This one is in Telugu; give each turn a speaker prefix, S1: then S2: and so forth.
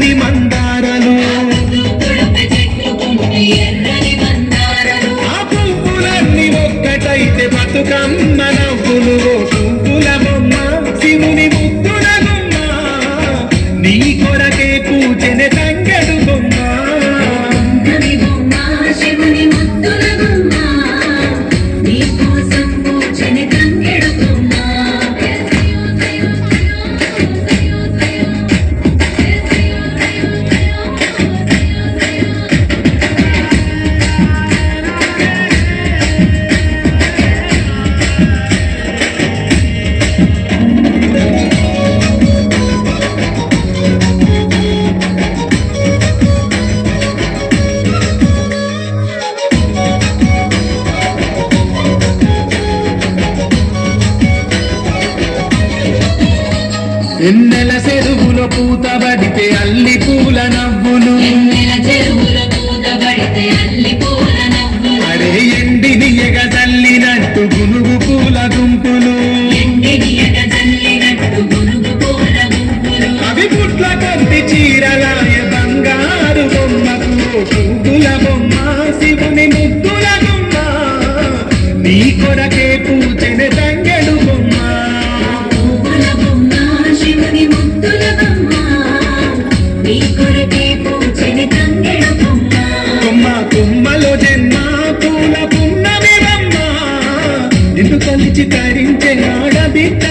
S1: తెల్లని మందారలు ఆ పువ్వులన్నీ ఒక్కటైతే బతుకమ్మ నవ్వులు పువ్వుల బొమ్మ శివుని ముద్దుల బొమ్మ నీ కొరకే పూజనే తంగెడు బొమ్మ ఎన్నెల చెరువులో పూతబడితే అల్లి పూల నవ్వులు అరే ఎండిని ఎగదల్లినట్టు గునుగు పూల గుంపులు అవి పుట్ల కొద్ది చీరలాయ బంగారు బొమ్మకు పువ్వుల బొమ్మ శివుని ముద్దుల బొమ్మ నీ కొరకే పూజనే తంగెడు బొమ్మ కొమ్మలో జన్మ పూల పున్నమి బొమ్మ నిన్ను కలిసి తరించే ఆడబిడ్డ